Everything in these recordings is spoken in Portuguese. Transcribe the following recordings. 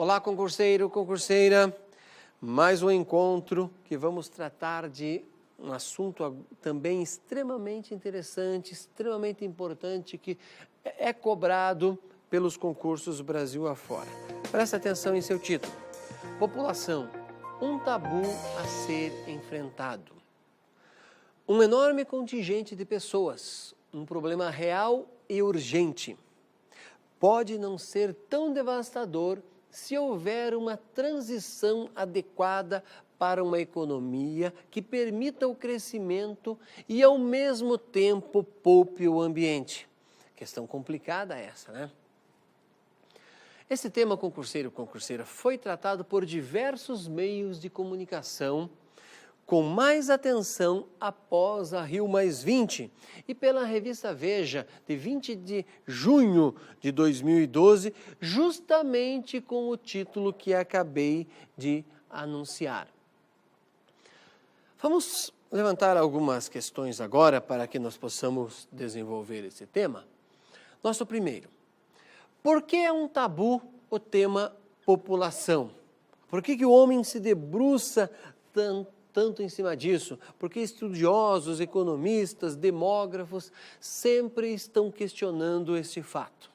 Olá, concurseiro, concurseira. Mais um encontro que vamos tratar de um assunto também extremamente interessante, extremamente importante, que é cobrado pelos concursos Brasil afora. Presta atenção em seu título. População, um tabu a ser enfrentado. Um enorme contingente de pessoas, um problema real e urgente. Pode não ser tão devastador se houver uma transição adequada para uma economia que permita o crescimento e, ao mesmo tempo, poupe o ambiente. Questão complicada essa, né? Esse tema, concurseiro, concurseira, foi tratado por diversos meios de comunicação, com mais atenção após a Rio+20 e pela revista Veja, de 20 de junho de 2012, justamente com o título que acabei de anunciar. Vamos levantar algumas questões agora para que nós possamos desenvolver esse tema. Nosso primeiro, por que é um tabu o tema população? Por que o homem se debruça tanto em cima disso? Porque estudiosos, economistas, demógrafos sempre estão questionando esse fato.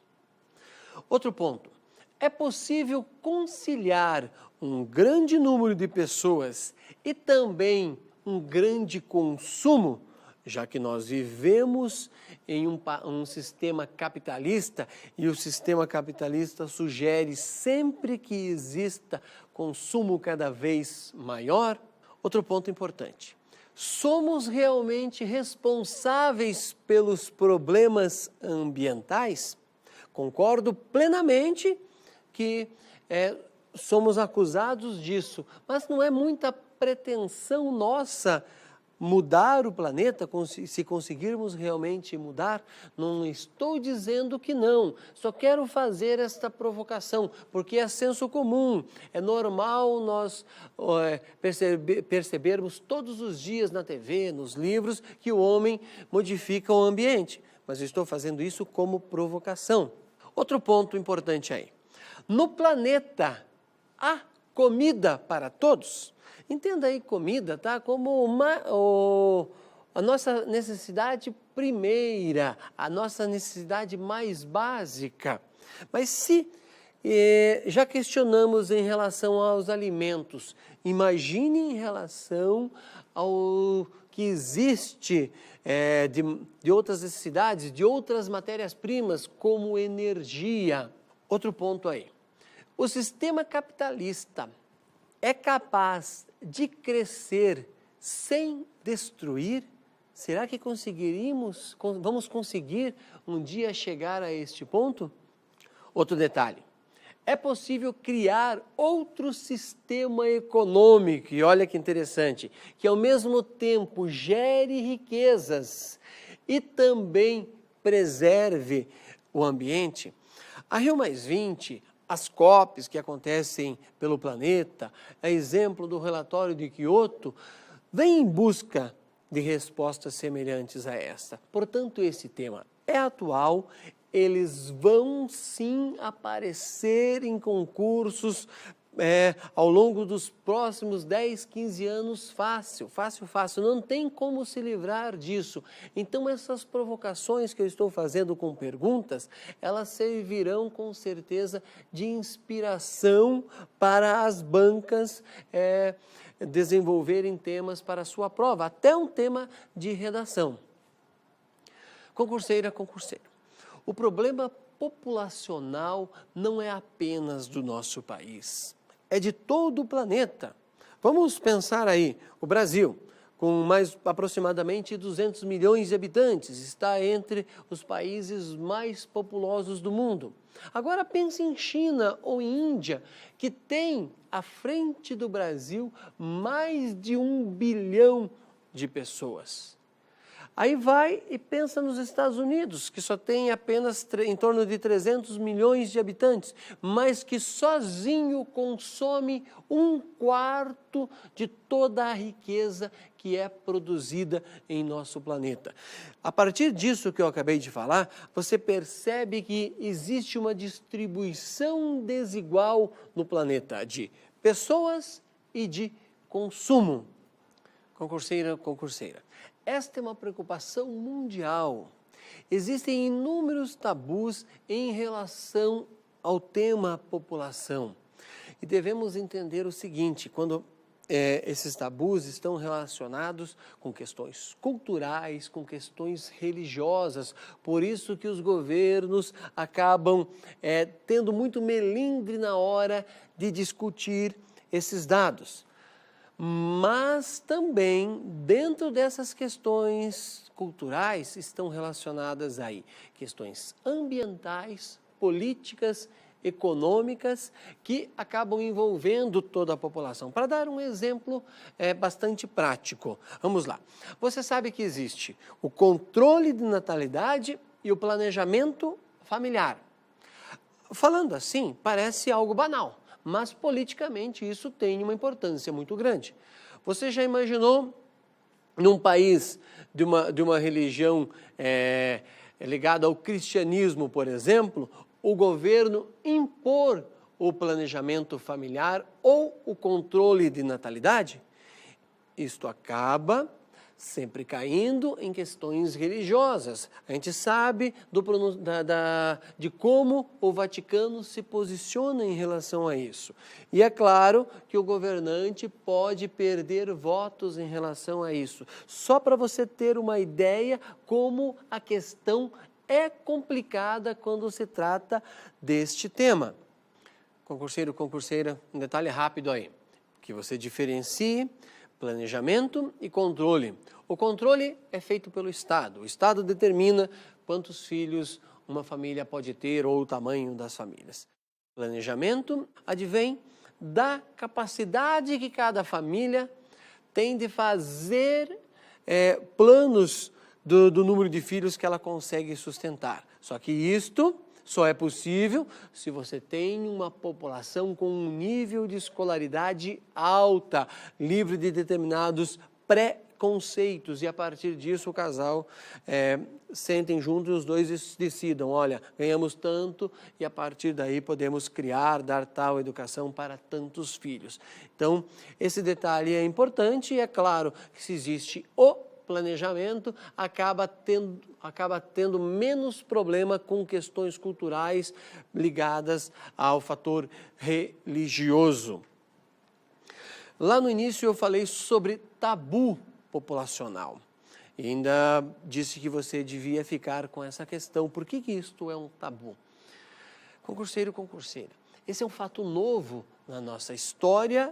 Outro ponto, é possível conciliar um grande número de pessoas e também um grande consumo, já que nós vivemos em um sistema capitalista e o sistema capitalista sugere sempre que exista consumo cada vez maior? Outro ponto importante, somos realmente responsáveis pelos problemas ambientais? Concordo plenamente que somos acusados disso, mas não é muita pretensão nossa mudar o planeta, se conseguirmos realmente mudar. Não estou dizendo que não, só quero fazer esta provocação, porque é senso comum, é normal nós percebermos todos os dias na TV, nos livros, que o homem modifica o ambiente, mas estou fazendo isso como provocação. Outro ponto importante aí, no planeta há comida para todos? Entenda aí comida, tá? Como a nossa necessidade primeira, a nossa necessidade mais básica. Mas se já questionamos em relação aos alimentos, imagine em relação ao que existe de outras necessidades, de outras matérias-primas, como energia. Outro ponto aí, o sistema capitalista é capaz de crescer sem destruir? Será que vamos conseguir um dia chegar a este ponto? Outro detalhe, é possível criar outro sistema econômico, e olha que interessante, que ao mesmo tempo gere riquezas e também preserve o ambiente? A Rio+20, as COPs que acontecem pelo planeta, a exemplo do relatório de Kyoto, vem em busca de respostas semelhantes a esta. Portanto, esse tema é atual, eles vão sim aparecer em concursos ao longo dos próximos 10, 15 anos, fácil, não tem como se livrar disso. Então essas provocações que eu estou fazendo com perguntas, elas servirão com certeza de inspiração para as bancas desenvolverem temas para a sua prova, até um tema de redação. Concurseira, concurseiro, o problema populacional não é apenas do nosso país, é de todo o planeta. Vamos pensar aí, o Brasil, com mais aproximadamente 200 milhões de habitantes, está entre os países mais populosos do mundo. Agora pense em China ou em Índia, que tem à frente do Brasil mais de 1 bilhão de pessoas. Aí vai e pensa nos Estados Unidos, que só tem apenas em torno de 300 milhões de habitantes, mas que sozinho consome 1/4 de toda a riqueza que é produzida em nosso planeta. A partir disso que eu acabei de falar, você percebe que existe uma distribuição desigual no planeta de pessoas e de consumo. Concurseira, concurseira. Esta é uma preocupação mundial. Existem inúmeros tabus em relação ao tema população. E devemos entender o seguinte, quando esses tabus estão relacionados com questões culturais, com questões religiosas, por isso que os governos acabam tendo muito melindre na hora de discutir esses dados. Mas também, dentro dessas questões culturais, estão relacionadas aí questões ambientais, políticas, econômicas, que acabam envolvendo toda a população. Para dar um exemplo bastante prático, vamos lá. Você sabe que existe o controle de natalidade e o planejamento familiar. Falando assim, parece algo banal. Mas politicamente isso tem uma importância muito grande. Você já imaginou, num país de uma religião ligada ao cristianismo, por exemplo, o governo impor o planejamento familiar ou o controle de natalidade? Isto acaba sempre caindo em questões religiosas. A gente sabe de como o Vaticano se posiciona em relação a isso. E é claro que o governante pode perder votos em relação a isso. Só para você ter uma ideia como a questão é complicada quando se trata deste tema. Concurseiro, concurseira, um detalhe rápido aí, que você diferencie planejamento e controle. O controle é feito pelo Estado. O Estado determina quantos filhos uma família pode ter ou o tamanho das famílias. Planejamento advém da capacidade que cada família tem de fazer planos do número de filhos que ela consegue sustentar. Só que isto só é possível se você tem uma população com um nível de escolaridade alta, livre de determinados preconceitos. E a partir disso o casal sentem juntos e os dois decidam, olha, ganhamos tanto e a partir daí podemos criar, dar tal educação para tantos filhos. Então, esse detalhe é importante e é claro que se existe o planejamento, acaba tendo menos problema com questões culturais ligadas ao fator religioso. Lá no início eu falei sobre tabu populacional. E ainda disse que você devia ficar com essa questão. Por que isto é um tabu? Concurseiro, concurseira, esse é um fato novo na nossa história.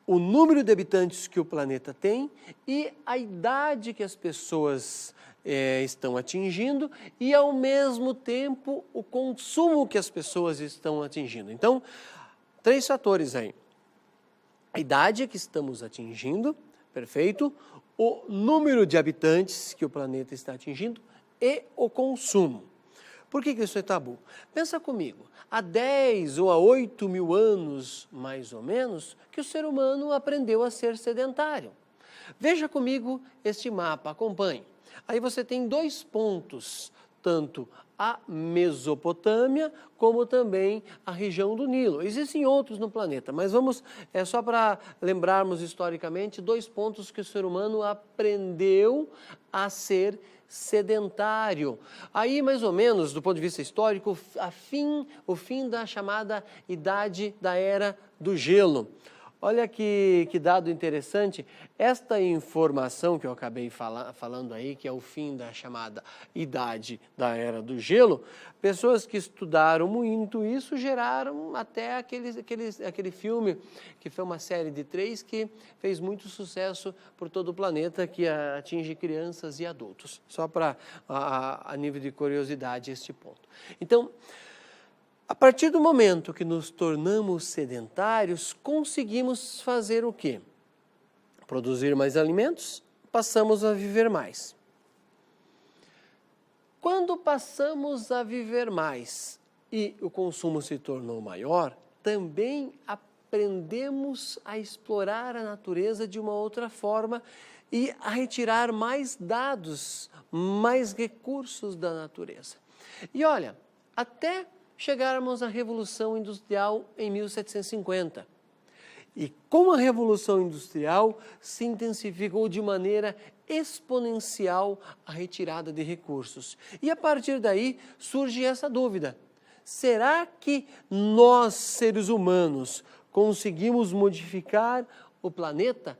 O número de habitantes que o planeta tem e a idade que as pessoas estão atingindo e, ao mesmo tempo, o consumo que as pessoas estão atingindo. Então, 3 fatores aí. A idade que estamos atingindo, perfeito, o número de habitantes que o planeta está atingindo e o consumo. Por que isso é tabu? Pensa comigo, há 10 ou há 8 mil anos, mais ou menos, que o ser humano aprendeu a ser sedentário. Veja comigo este mapa, acompanhe. Aí você tem 2 pontos, tanto a Mesopotâmia como também a região do Nilo. Existem outros no planeta, mas vamos, só para lembrarmos historicamente, 2 pontos que o ser humano aprendeu a ser sedentário. Aí, mais ou menos, do ponto de vista histórico, o fim da chamada Idade da Era do Gelo. Olha que dado interessante, esta informação que eu acabei falando aí, que é o fim da chamada Idade da Era do Gelo, pessoas que estudaram muito isso geraram até aquele filme, que foi uma série de 3 que fez muito sucesso por todo o planeta, que atinge crianças e adultos. Só para a nível de curiosidade este ponto. Então, a partir do momento que nos tornamos sedentários, conseguimos fazer o quê? Produzir mais alimentos, passamos a viver mais. quando passamos a viver mais e o consumo se tornou maior, também aprendemos a explorar a natureza de uma outra forma e a retirar mais dados, mais recursos da natureza. E olha, até chegarmos à Revolução Industrial em 1750. E com a Revolução Industrial se intensificou de maneira exponencial a retirada de recursos. E a partir daí surge essa dúvida: será que nós, seres humanos, conseguimos modificar o planeta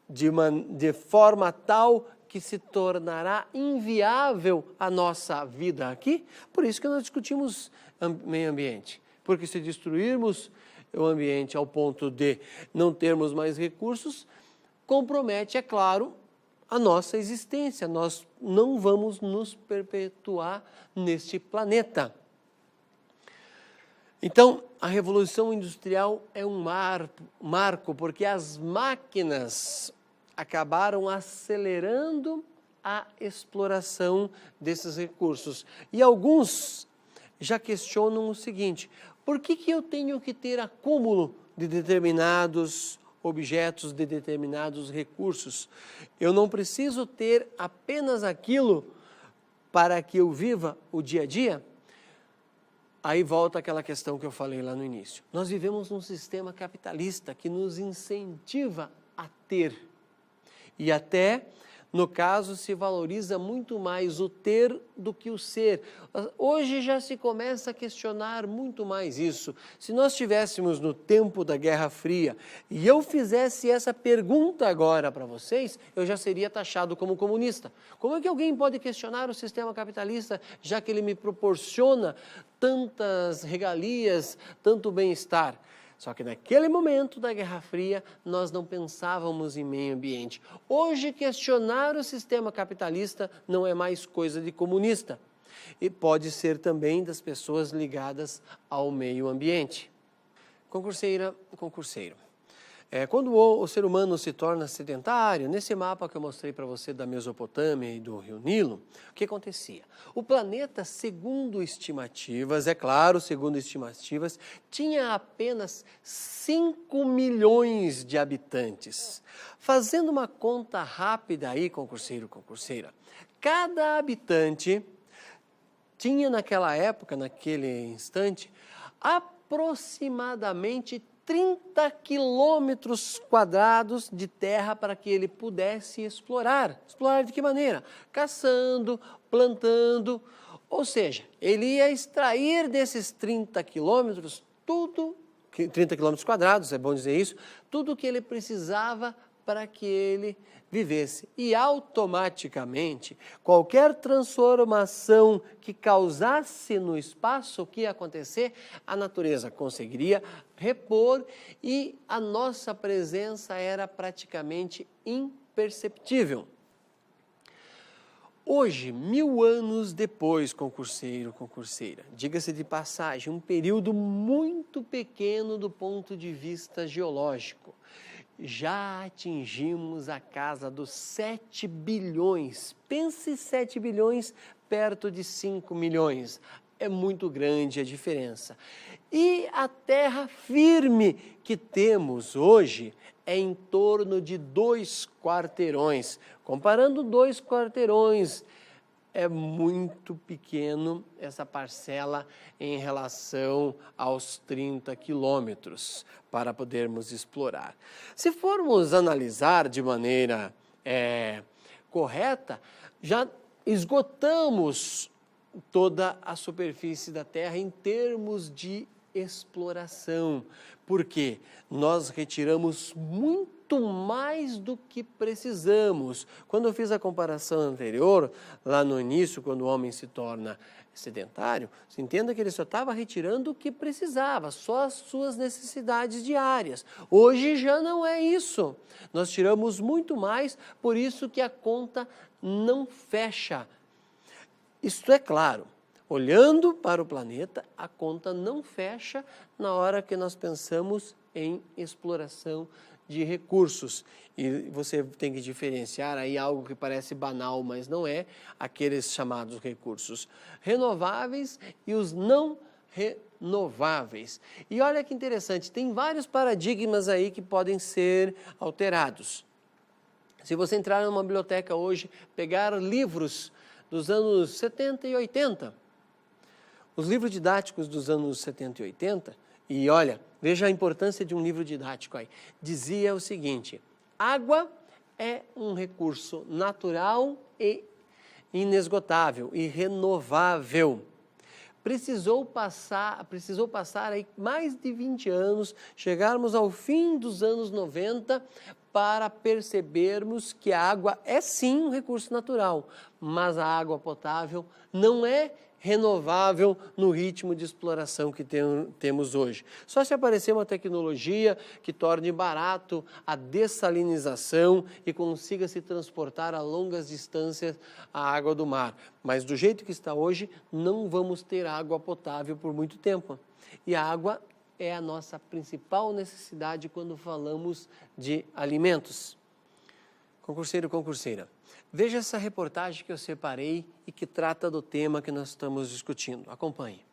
de forma tal que se tornará inviável a nossa vida aqui? Por isso que nós discutimos meio ambiente. Porque se destruirmos o ambiente ao ponto de não termos mais recursos, compromete, é claro, a nossa existência. Nós não vamos nos perpetuar neste planeta. Então, a Revolução Industrial é um marco, porque as máquinas acabaram acelerando a exploração desses recursos. E alguns já questionam o seguinte: por que eu tenho que ter acúmulo de determinados objetos, de determinados recursos? Eu não preciso ter apenas aquilo para que eu viva o dia a dia? Aí volta aquela questão que eu falei lá no início. Nós vivemos num sistema capitalista que nos incentiva a ter. E até, no caso, se valoriza muito mais o ter do que o ser. Hoje já se começa a questionar muito mais isso. Se nós estivéssemos no tempo da Guerra Fria e eu fizesse essa pergunta agora para vocês, eu já seria taxado como comunista. Como é que alguém pode questionar o sistema capitalista, já que ele me proporciona tantas regalias, tanto bem-estar? Só que naquele momento da Guerra Fria, nós não pensávamos em meio ambiente. Hoje, questionar o sistema capitalista não é mais coisa de comunista. E pode ser também das pessoas ligadas ao meio ambiente. Concurseira, concurseiro. Quando o ser humano se torna sedentário, nesse mapa que eu mostrei para você da Mesopotâmia e do Rio Nilo, o que acontecia? O planeta, segundo estimativas, é claro, segundo estimativas, tinha apenas 5 milhões de habitantes. Fazendo uma conta rápida aí, concurseiro, concurseira, cada habitante tinha naquela época, naquele instante, aproximadamente 30 quilômetros quadrados de terra para que ele pudesse explorar. Explorar de que maneira? Caçando, plantando, ou seja, ele ia extrair desses 30 quilômetros tudo, 30 quilômetros quadrados, é bom dizer isso, tudo o que ele precisava para que ele vivesse. E automaticamente, qualquer transformação que causasse no espaço, o que ia acontecer? A natureza conseguiria repor e a nossa presença era praticamente imperceptível. Hoje, 1000 anos depois, concurseiro, concurseira, diga-se de passagem, um período muito pequeno do ponto de vista geológico, já atingimos a casa dos 7 bilhões. Pense 7 bilhões perto de 5 milhões. É muito grande a diferença. E a terra firme que temos hoje é em torno de 2 quarteirões. Comparando 2 quarteirões, é muito pequeno essa parcela em relação aos 30 quilômetros para podermos explorar. Se formos analisar de maneira correta, já esgotamos toda a superfície da Terra em termos de exploração, porque nós retiramos muito mais do que precisamos. Quando eu fiz a comparação anterior, lá no início, quando o homem se torna sedentário, se entenda que ele só estava retirando o que precisava, só as suas necessidades diárias. Hoje já não é isso. Nós tiramos muito mais, por isso que a conta não fecha. Isto é claro. Olhando para o planeta, a conta não fecha na hora que nós pensamos em exploração de recursos. E você tem que diferenciar aí algo que parece banal, mas não é, aqueles chamados recursos renováveis e os não renováveis. E olha que interessante, tem vários paradigmas aí que podem ser alterados. Se você entrar numa biblioteca hoje, pegar livros dos anos 70 e 80, os livros didáticos dos anos 70 e 80, e olha, veja a importância de um livro didático aí, dizia o seguinte: água é um recurso natural e inesgotável e renovável. Precisou passar aí mais de 20 anos, chegarmos ao fim dos anos 90 para percebermos que a água é sim um recurso natural, mas a água potável não é renovável no ritmo de exploração que temos hoje. Só se aparecer uma tecnologia que torne barato a dessalinização e consiga se transportar a longas distâncias a água do mar. Mas do jeito que está hoje, não vamos ter água potável por muito tempo. E a água é a nossa principal necessidade quando falamos de alimentos. Concurseiro, concurseira, veja essa reportagem que eu separei e que trata do tema que nós estamos discutindo. Acompanhe.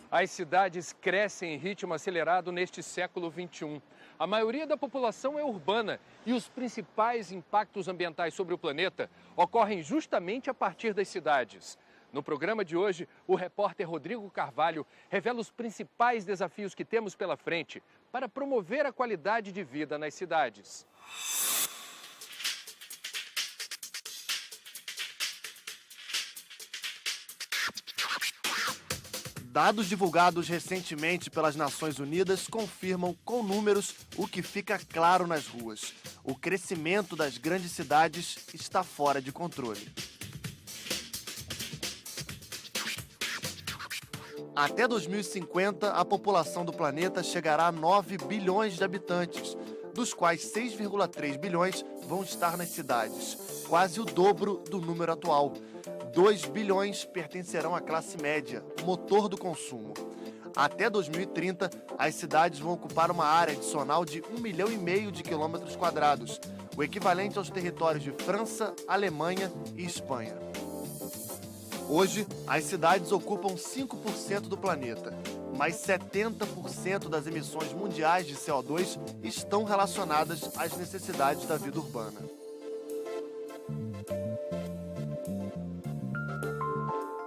As cidades crescem em ritmo acelerado neste século XXI. A maioria da população é urbana e os principais impactos ambientais sobre o planeta ocorrem justamente a partir das cidades. No programa de hoje, o repórter Rodrigo Carvalho revela os principais desafios que temos pela frente para promover a qualidade de vida nas cidades. Dados divulgados recentemente pelas Nações Unidas confirmam com números o que fica claro nas ruas. O crescimento das grandes cidades está fora de controle. Até 2050, a população do planeta chegará a 9 bilhões de habitantes, dos quais 6,3 bilhões vão estar nas cidades, quase o dobro do número atual. 2 bilhões pertencerão à classe média, motor do consumo. Até 2030, as cidades vão ocupar uma área adicional de 1,5 milhão de quilômetros quadrados, o equivalente aos territórios de França, Alemanha e Espanha. Hoje, as cidades ocupam 5% do planeta, mas 70% das emissões mundiais de CO2 estão relacionadas às necessidades da vida urbana.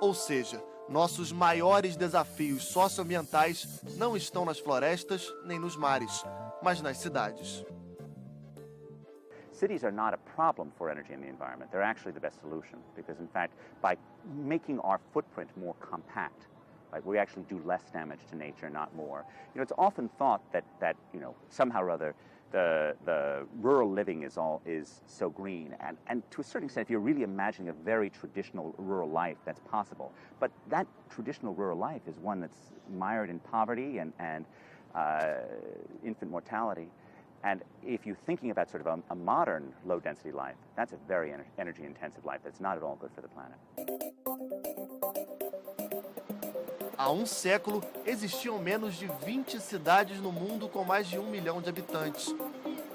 Ou seja, nossos maiores desafios socioambientais não estão nas florestas nem nos mares, mas nas cidades. Cities are not a problem for energy in the environment. They're actually the best solution because, in fact, by making our footprint more compact, like we actually do less damage to nature, not more. You know, it's often thought that somehow or other the rural living is so green, and to a certain extent, if you're really imagining a very traditional rural life, that's possible. But that traditional rural life is one that's mired in poverty and infant mortality. And if you're thinking about sort of a modern low-density life, that's a very energy-intensive life that's not at all good for the planet. Há um século, existiam menos de 20 cidades no mundo com mais de 1 milhão de habitantes.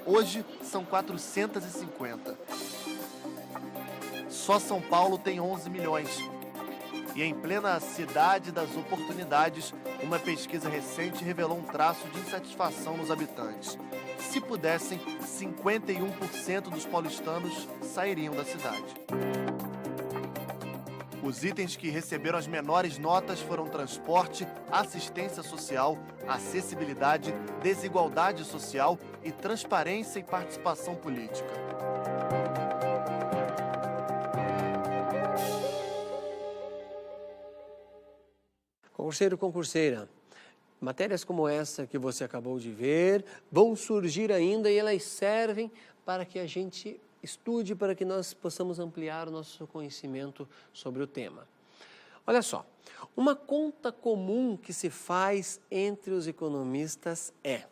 Hoje, são 450. Só São Paulo tem 11 milhões. E em plena cidade das oportunidades, uma pesquisa recente revelou um traço de insatisfação nos habitantes. Se pudessem, 51% dos paulistanos sairiam da cidade. Os itens que receberam as menores notas foram transporte, assistência social, acessibilidade, desigualdade social e transparência e participação política. Concurseiro, concurseira, matérias como essa que você acabou de ver vão surgir ainda e elas servem para que a gente estude, para que nós possamos ampliar o nosso conhecimento sobre o tema. Olha só, uma conta comum que se faz entre os economistas é,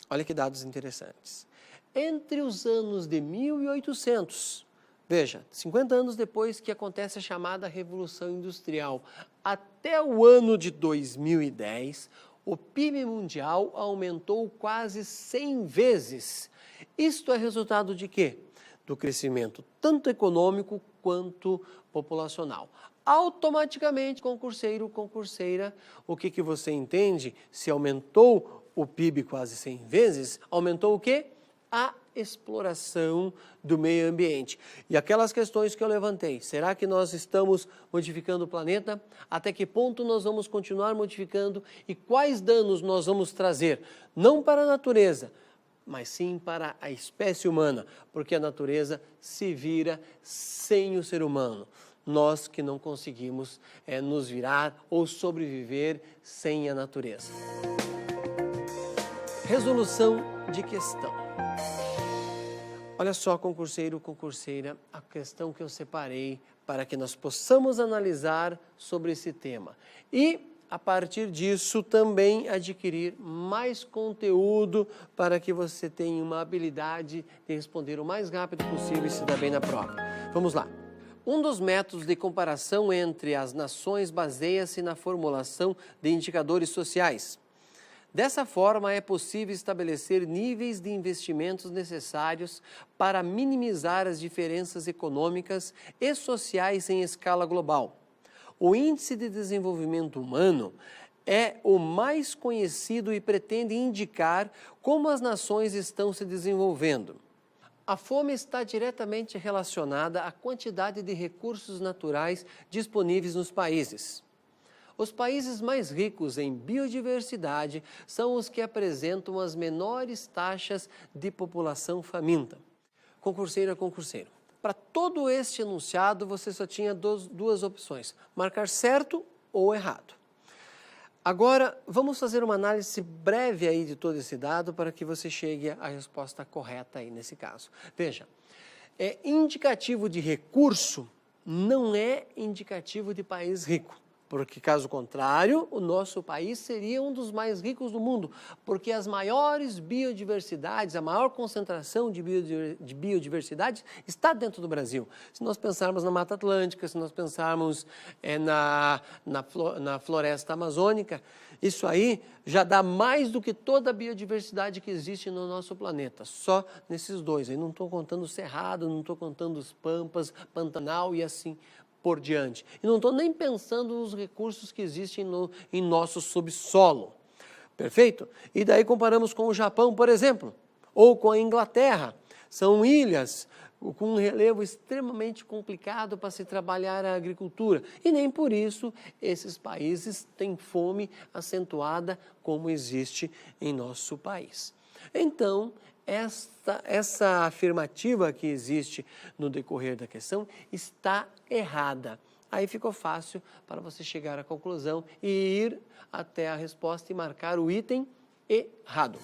olha que dados interessantes, entre os anos de 1800, Veja, 50 anos depois que acontece a chamada Revolução Industrial, até o ano de 2010, o PIB mundial aumentou quase 100 vezes. Isto é resultado de quê? Do crescimento tanto econômico quanto populacional. Automaticamente, concurseiro, concurseira, o que você entende? Se aumentou o PIB quase 100 vezes, aumentou o quê? A exploração do meio ambiente. E aquelas questões que eu levantei, será que nós estamos modificando o planeta? Até que ponto nós vamos continuar modificando e quais danos nós vamos trazer? Não para a natureza, mas sim para a espécie humana, porque a natureza se vira sem o ser humano. Nós que não conseguimos nos virar ou sobreviver sem a natureza. Resolução de questão. Olha só, concurseiro, concurseira, a questão que eu separei para que nós possamos analisar sobre esse tema. E, a partir disso, também adquirir mais conteúdo para que você tenha uma habilidade de responder o mais rápido possível e se dar bem na prova. Vamos lá. Um dos métodos de comparação entre as nações baseia-se na formulação de indicadores sociais. Dessa forma, é possível estabelecer níveis de investimentos necessários para minimizar as diferenças econômicas e sociais em escala global. O Índice de Desenvolvimento Humano é o mais conhecido e pretende indicar como as nações estão se desenvolvendo. A fome está diretamente relacionada à quantidade de recursos naturais disponíveis nos países. Os países mais ricos em biodiversidade são os que apresentam as menores taxas de população faminta. Concurseira, concurseiro, para todo este enunciado você só tinha duas opções, marcar certo ou errado. Agora, vamos fazer uma análise breve aí de todo esse dado para que você chegue à resposta correta aí nesse caso. Veja, indicativo de recurso não é indicativo de país rico. Porque, caso contrário, o nosso país seria um dos mais ricos do mundo, porque as maiores biodiversidades, a maior concentração de biodiversidade está dentro do Brasil. Se nós pensarmos na Mata Atlântica, se nós pensarmos na floresta amazônica, isso aí já dá mais do que toda a biodiversidade que existe no nosso planeta, só nesses dois. Aí não estou contando o Cerrado, não estou contando os Pampas, Pantanal e assim por diante. E não estou nem pensando nos recursos que existem em nosso subsolo. Perfeito? E daí comparamos com o Japão, por exemplo, ou com a Inglaterra. São ilhas com um relevo extremamente complicado para se trabalhar a agricultura. E nem por isso esses países têm fome acentuada como existe em nosso país. Então, essa afirmativa que existe no decorrer da questão está errada. Aí ficou fácil para você chegar à conclusão e ir até a resposta e marcar o item errado.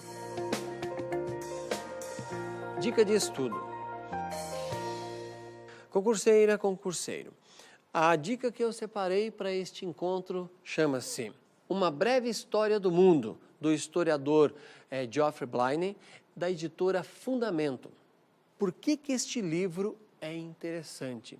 Dica de estudo. Concurseira, concurseiro. A dica que eu separei para este encontro chama-se Uma Breve História do Mundo, do historiador Geoffrey Blainey, da editora Fundamento. Por que este livro é interessante?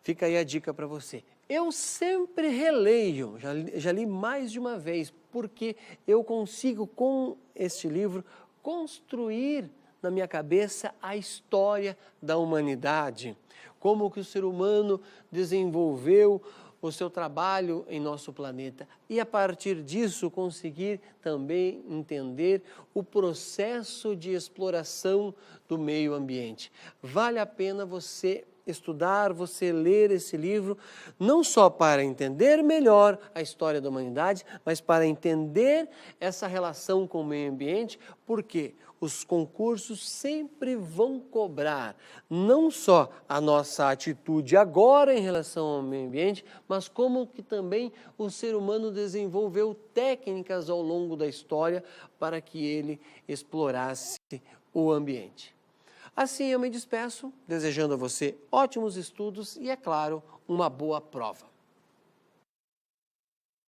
Fica aí a dica para você. Eu sempre releio, já li mais de uma vez, porque eu consigo com este livro construir na minha cabeça a história da humanidade, como que o ser humano desenvolveu o seu trabalho em nosso planeta e, a partir disso, conseguir também entender o processo de exploração do meio ambiente. Vale a pena você estudar, você ler esse livro, não só para entender melhor a história da humanidade, mas para entender essa relação com o meio ambiente, porque os concursos sempre vão cobrar não só a nossa atitude agora em relação ao meio ambiente, mas como que também o ser humano desenvolveu técnicas ao longo da história para que ele explorasse o ambiente. Assim eu me despeço, desejando a você ótimos estudos e, é claro, uma boa prova.